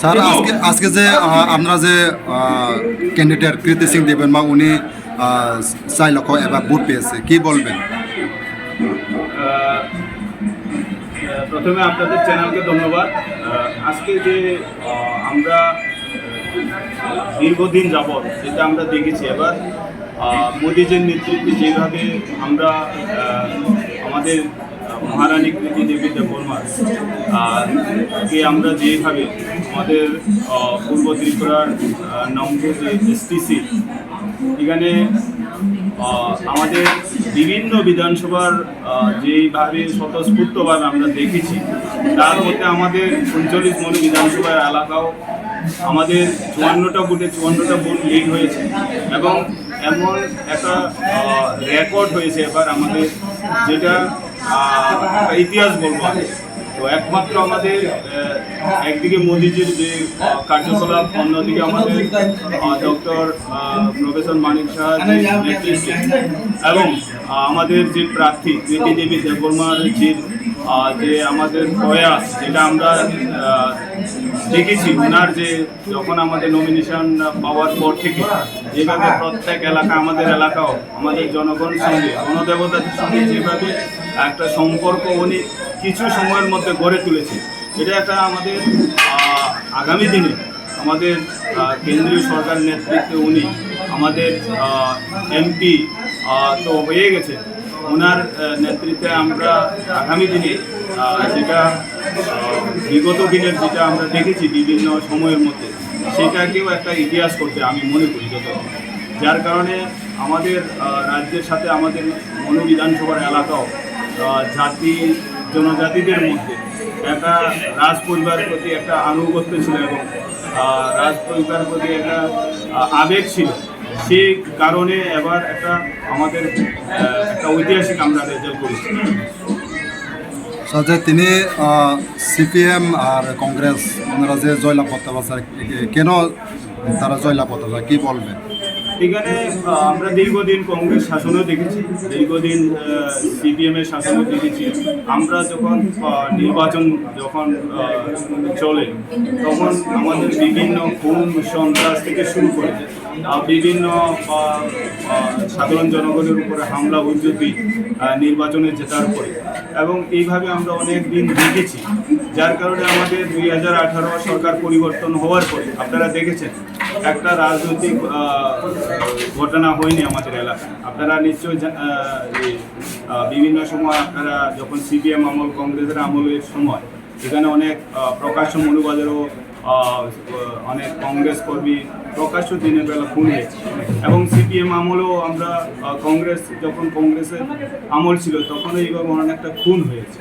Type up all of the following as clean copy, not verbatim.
Sir আজকে যে আপনারা যে ক্যান্ডিডেট কৃতি সিং দেবেন বা উনি 4 লক্ষ এবার ভোট পেয়েছে কি বলবেন? প্রথমে আপনাদের চ্যানেলকে ধন্যবাদ। আজকে যে আমরা দীর্ঘদিন যাবৎ যেটা আমরা দেখেছি, এবার মোদিজির নেতৃত্বে যেভাবে আমরা আমাদের মহারানী কৃতি দেবী দেববর্মার কে আমরা যেভাবে আমাদের পূর্ব ত্রিপুরার নম্বর যে এসটিসি এখানে আমাদের বিভিন্ন বিধানসভার যেইভাবে স্বতঃস্ফূর্তভাবে আমরা দেখেছি, তার মধ্যে আমাদের 39 মনে বিধানসভার এলাকাও আমাদের 54টা ভোটে 54টা ভোট লিড হয়েছে এবং এমন একটা রেকর্ড হয়েছে এবার আমাদের, যেটা ইতিহাস বলবো আমি। তো একমাত্র আমাদের একদিকে মোদিজির যে কার্যকলাপ, অন্যদিকে আমাদের ডক্টর প্রফেসর মানিক শাহ যে নেতৃত্বে এবং আমাদের যে প্রার্থী কৃতি দেবী দেববর্মার যে আমাদের প্রয়াস, যেটা আমরা দেখেছি ওনার যে যখন আমাদের নমিনেশন পাওয়ার পর থেকে যেভাবে প্রত্যেক এলাকা, আমাদের এলাকাও আমাদের জনগণের সঙ্গে, গণদেবতাদের সঙ্গে যেভাবে একটা সম্পর্ক উনি কিছু সময়ের মধ্যে গড়ে তুলেছে, এটা একটা আমাদের আগামী দিনে আমাদের কেন্দ্রীয় সরকার নেতৃত্বে উনি আমাদের এমপি তো হয়ে গেছে, ওনার নেতৃত্বে আমরা আগামী দিনে যেটা বিগত দিনের যেটা আমরা দেখেছি বিভিন্ন সময়ের মধ্যে, সেটাকেও একটা ইতিহাস করতে আমি মনে করি যত, যার কারণে আমাদের রাজ্যের সাথে আমাদের মনোবিধানসভার এলাকাও জাতি জনজাতিদের মধ্যে একটা রাজ পরিবারের প্রতি একটা আনুগত্য ছিল এবং রাজ পরিবারের প্রতি একটা আবেগ ছিল। সেই কারণে এবার একটা আমাদের একটা ঐতিহাসিক আমরা রেজাল্ট করেছি। যে তিনি সিপিএম আর কংগ্রেস ওনারা যে জয়লাভ করতে পারছে, কেন তারা জয়লাভ করতে পারছে কি বলবেন? এখানে আমরা দীর্ঘদিন কংগ্রেস শাসনও দেখেছি, দীর্ঘদিন সিপিএমের শাসনও দেখেছি। আমরা যখন নির্বাচন যখন চলে, তখন আমাদের বিভিন্ন খুন সন্ত্রাস থেকে শুরু করে বিভিন্ন সাধারণ জনগণের উপরে হামলা হুজুতি নির্বাচনে জেতার পরে, এবং এইভাবে আমরা অনেক দিন দেখেছি, যার কারণে আমাদের 2018 সরকার পরিবর্তন হওয়ার পরে আপনারা দেখেছেন একটা রাজনৈতিক ঘটনা হয়নি আমাদের এলাকায়। আপনারা নিশ্চয়ই বিভিন্ন সময় আপনারা যখন সিপিএম আমল, কংগ্রেসের আমলের সময় এখানে অনেক প্রকাশ্য মনুবাদেরও অনেক কংগ্রেস কর্মী প্রকাশ্য দিনের বেলা খুন হয়েছে, এবং সিপিএম আমলেও আমরা কংগ্রেস যখন কংগ্রেসের আমল ছিল তখন এইভাবে অনেকটা খুন হয়েছে।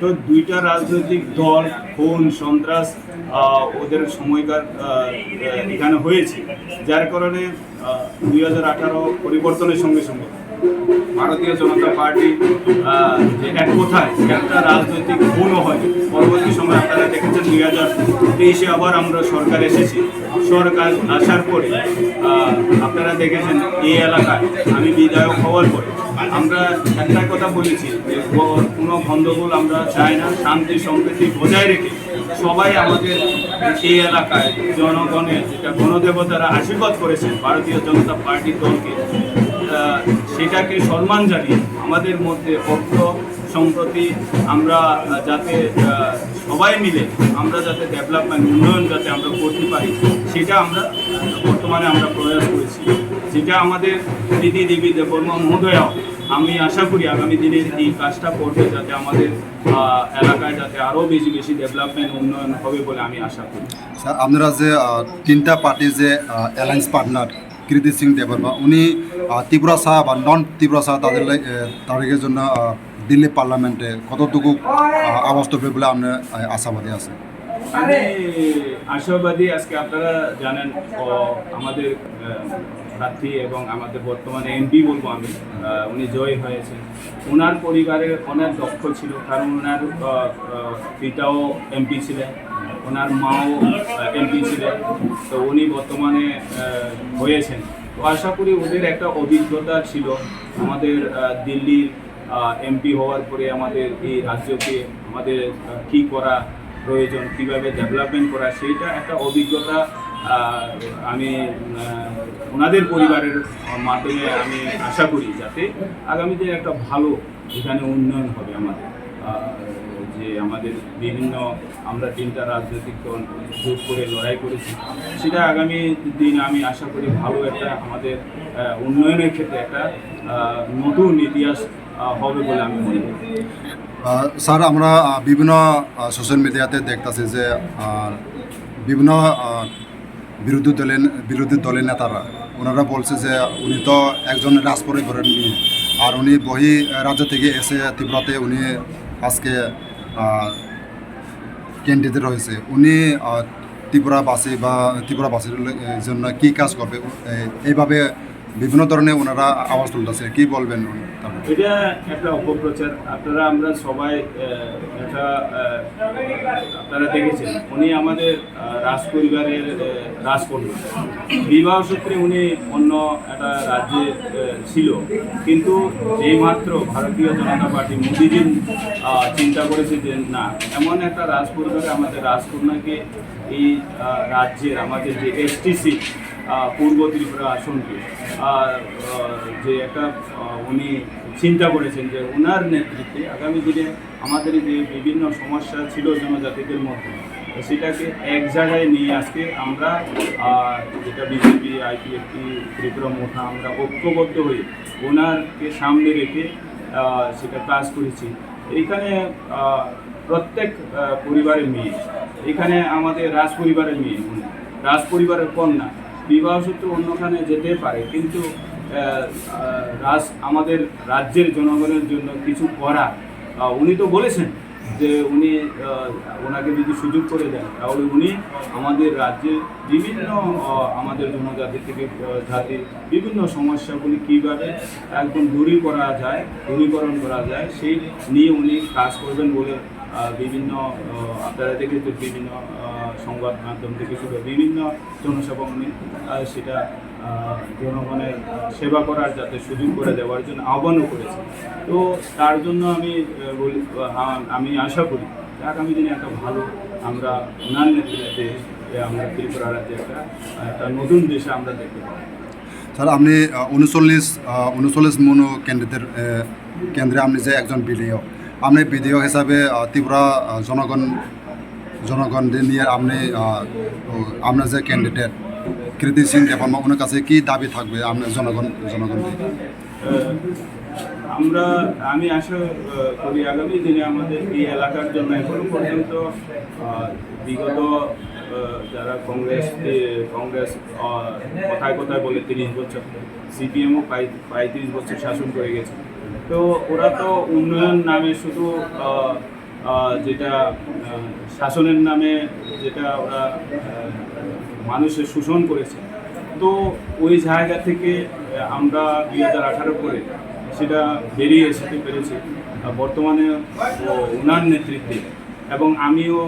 তো দুইটা রাজনৈতিক দল খুন সন্ত্রাস ওদের সময়কার এখানে হয়েছে, যার কারণে 2018 পরিবর্তনের সঙ্গে সঙ্গে ভারতীয় জনতা পার্টি যে এক কথায় একটা রাজনৈতিক খুনও হয়। পরবর্তী সময় আপনারা দেখেছেন 2023 আবার আমরা সরকার এসেছি, সরকার আসার পরে আপনারা দেখেছেন এই এলাকায় আমি বিধায়ক হওয়ার পরে আমরা একটা কথা বলেছি যে কোনো গণ্ডগোল আমরা চাই না, শান্তি সম্প্রীতি বজায় রেখে সবাই আমাদের এই এলাকায় জনগণের যেটা গণদেবতারা আশীর্বাদ করেছেন ভারতীয় জনতা পার্টি দলকে, সেটাকে সম্মান জানিয়ে আমাদের মধ্যে ঐক্য সম্প্রতি আমরা যাতে সবাই মিলে আমরা যাতে ডেভেলপমেন্ট উন্নয়ন যাতে আমরা করতে পারি, সেটা আমরা বর্তমানে আমরা প্রয়াস করেছি। যেটা আমাদের কৃতি দেবী দেববর্মা মহোদয়াও আমি আশা করি আগামী দিনের এই কাজটা করবে, যাতে আমাদের এলাকায় যাতে আরও বেশি বেশি ডেভেলপমেন্ট উন্নয়ন হবে বলে আমি আশা করি। স্যার আপনারা যে 3টা পার্টি যে অ্যালায়েন্স পার্টনার কৃতি সিং দেববর্মা, উনি ত্রিপুরা সাহা বা নন ত্রিপুরা সাহা তাদের জন্য দিল্লি পার্লামেন্টে কতটুকু আওয়াজ তুলবে বলে আপনার আশাবাদী আছে? আমি আশাবাদী। আজকে আপনারা জানেন আমাদের প্রার্থী এবং আমাদের বর্তমানে এমপি বলবো আমি, উনি জয় হয়েছেন। ওনার পরিবারের অনেক দক্ষ ছিল, কারণ ওনার পিতাও এমপি ছিলেন, ওনার মাও এমপি ছিলেন, তো উনি বর্তমানে হয়েছেন। তো আশা করি ওদের একটা অভিজ্ঞতা ছিল আমাদের দিল্লির এমপি হওয়ার পরে আমাদের এই রাজ্যকে আমাদের কী করা প্রয়োজন, কীভাবে ডেভেলপমেন্ট করা, সেইটা একটা অভিজ্ঞতা আমি ওনাদের পরিবারের মাধ্যমে আমি আশা করি যাতে আগামীতে একটা ভালো এখানে উন্নয়ন হবে আমাদের। যে আমাদের বিভিন্ন আমরা 3টা রাজনৈতিক দল জোট করে লড়াই করেছি, সেটা আগামী দিন আমি আশা করি ভালো একটা আমাদের উন্নয়নের ক্ষেত্রে একটা নতুন ইতিহাস হবে বলে আমি মনে করি। স্যার, আমরা বিভিন্ন সোশ্যাল মিডিয়াতে দেখতেছি যে বিভিন্ন বিরোধী দলের নেতারা ওনারা বলছে যে উনি তো একজন রাজপরিবারের মেয়ে, আর উনি বহি রাজ্য থেকে এসে ত্রিপুরাতে উনি আজকে ক্যান্ডিডেট রয়েছে। উনি ত্রিপুরাবাসীর জন্য কী কাজ করবে, এইভাবে বিভিন্ন ধরনের ওনারা আওয়াজ তুলতেছে, কী বলবেন তারপর? এটা একটা অপপ্রচার। আমরা সবাই এটা আপনারা দেখেছেন, উনি আমাদের রাজপরিবারের রাজকন্যা। বিবাহ সূত্রে উনি অন্য একটা রাজ্যে ছিল, কিন্তু এইমাত্র ভারতীয় জনতা পার্টি মোদিজি চিন্তা করেছে যে না, এমন একটা রাজপরিবারে আমাদের রাজকন্যাকে এই রাজ্যের আমাদের যে এসটিসি পূর্ব ত্রিপুরা আসনকে যে একটা উনি চিন্তা করেছেন যে ওনার নেতৃত্বে আগামী দিনে আমাদের যে বিভিন্ন সমস্যা ছিল জনজাতিদের মধ্যে, সেটাকে এক জায়গায় নিয়ে আজকে আমরা যেটা বিজেপি, আইপিএফটি, ত্রিপুরা মোঠা, আমরা ঐক্যবদ্ধ হয়ে ওনারকে সামনে রেখে সেটা কাজ করেছি। এইখানে প্রত্যেক পরিবারের মেয়ে, এখানে আমাদের রাজপরিবারের মেয়ে, রাজপরিবারের কন্যা, বিবাহ সূত্রে অন্যখানে যেতে পারে, কিন্তু আমাদের রাজ্যের জনগণের জন্য কিছু করা, উনি তো বলেছেন যে উনি ওনাকে যদি সুযোগ করে দেন তাহলে উনি আমাদের রাজ্যে বিভিন্ন আমাদের জনজাতি থেকে জাতির বিভিন্ন সমস্যাগুলি কীভাবে একদম দূরীকরণ করা যায় সেই নিয়ে উনি কাজ করবেন বলে বিভিন্ন আপনারা দেখেছেন বিভিন্ন সংবাদ মাধ্যম থেকে শুরু বিভিন্ন জনসভা উনি সেটা জনগণের সেবা করার যাতে সুযোগ করে দেওয়ার জন্য আহ্বানও করেছে। তো তার জন্য আমি আশা করি আগামী দিনে একটা ভালো আমরা ওনার নেতৃত্বে আমরা ত্রিপুরা রাজ্যে একটা নতুন দেশে আমরা দেখতে পাবো। স্যার, আপনি 39 মন কেন্দ্রে আপনি যে একজন বিডিও, আপনি বিডিও হিসাবে ত্রিপুরা জনগণদের নিয়ে আপনি আপনার যে ক্যান্ডিডেট কৃতি সিং দেববর্মা, ওনার কাছে কি দাবি থাকবে আপনার জনগণ? আমি আশা করি আগামী দিনে আমাদের এই এলাকার জন্য এখনো পর্যন্ত বিগত যারা কংগ্রেস কথায় কথায় বলে 30 বছর, সিপিএমও 35 বছর শাসন করে গেছে। তো ওরা তো উন্নয়ন নামে শুধু যেটা শাসনের নামে যেটা ওরা মানুষের শোষণ করেছে, তো ওই জায়গা থেকে আমরা 2018 পরে সেটা বেরিয়ে আসতে পেরেছি বর্তমানে ওনার নেতৃত্বে। এবং আমিও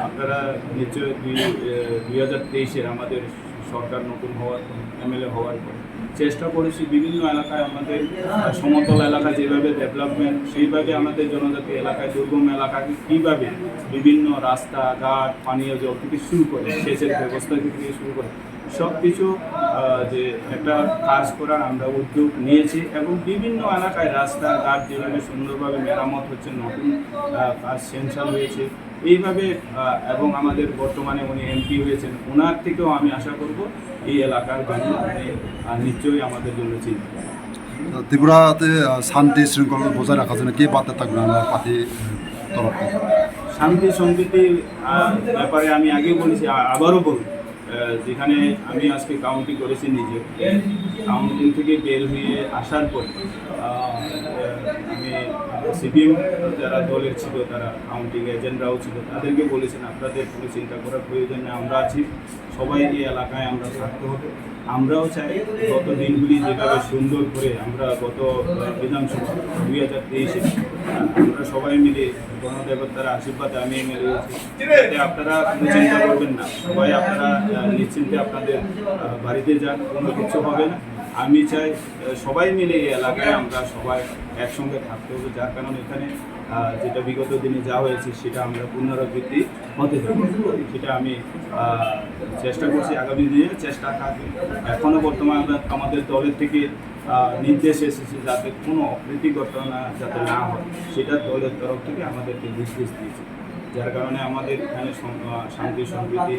আপনারা নিশ্চয় 2023-এর আমাদের সরকার নতুন হওয়ার এমএলএ হওয়ার পর চেষ্টা করেছি বিভিন্ন এলাকায় আমাদের সমতল এলাকা যেভাবে ডেভেলপমেন্ট, সেইভাবে আমাদের জনজাতি এলাকায় দুর্গম এলাকাকে কীভাবে বিভিন্ন রাস্তাঘাট, পানীয় জল থেকে শুরু করে সেচের ব্যবস্থা থেকে শুরু করে সব কিছু যে একটা কাজ করার আমরা উদ্যোগ নিয়েছি। এবং বিভিন্ন এলাকায় রাস্তাঘাট যেভাবে সুন্দরভাবে মেরামত হচ্ছে, নতুন কাজ সেন্সার হয়েছে এইভাবে। এবং আমাদের বর্তমানে উনি এমপি হয়েছেন, ওনার থেকেও আমি আশা করব এই এলাকার জন্য নিশ্চয়ই আমাদের জন্য চিন্তা। ত্রিপুরাতে শান্তি শৃঙ্খলা বজায় রাখার জন্য কি বার্তা থাকবে আমার পার্টি তরফ থেকে? শান্তি সম্প্রীতির ব্যাপারে আমি আগে বলেছি, আবারও বলব, যেখানে আমি আজকে কাউন্টিং করেছি নিজে, কাউন্টিং থেকে বের হয়ে আসার পর আমি সিপিএম যারা দলের ছিল, তারা কাউন্টিং এজেন্টরাও ছিল, তাদেরকে বলেছেন আপনাদের কোনো চিন্তা করার প্রয়োজন নেই, আমরা আছি, সবাই এই এলাকায় আমরা থাকতে হবে। আমরাও চাই গত দিনগুলি যেভাবে সুন্দর করে আমরা গত বিধানসভা 2023-এ আমরা সবাই মিলে গণদেবতার আশীর্বাদে আমি এমএলএ হয়েছি, যাতে আপনারা কোনো চিন্তা করবেন না, সবাই আপনারা নিশ্চিন্তে আপনাদের বাড়িতে যান, কোনো কিছু হবে না। আমি চাই সবাই মিলে এই এলাকায় আমরা সবাই একসঙ্গে থাকতে হবে, যার কারণে এখানে যেটা বিগত দিনে যা হয়েছে সেটা আমরা পুনরাবৃত্তি হতে হবে, সেটা আমি চেষ্টা করছি, আগামী দিনে চেষ্টা থাকবে। এখনও বর্তমানে আমাদের দলের থেকে নির্দেশ এসেছে যাতে কোনো অপ্রীতি ঘটনা যাতে না হয়, সেটা দলের তরফ থেকে আমাদেরকে নির্দেশ দিয়েছে, যার কারণে আমাদের এখানে শান্তি সম্প্রীতি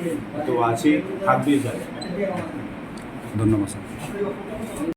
তো আছে, থাকবেই যায়। ধন্যবাদ স্যার।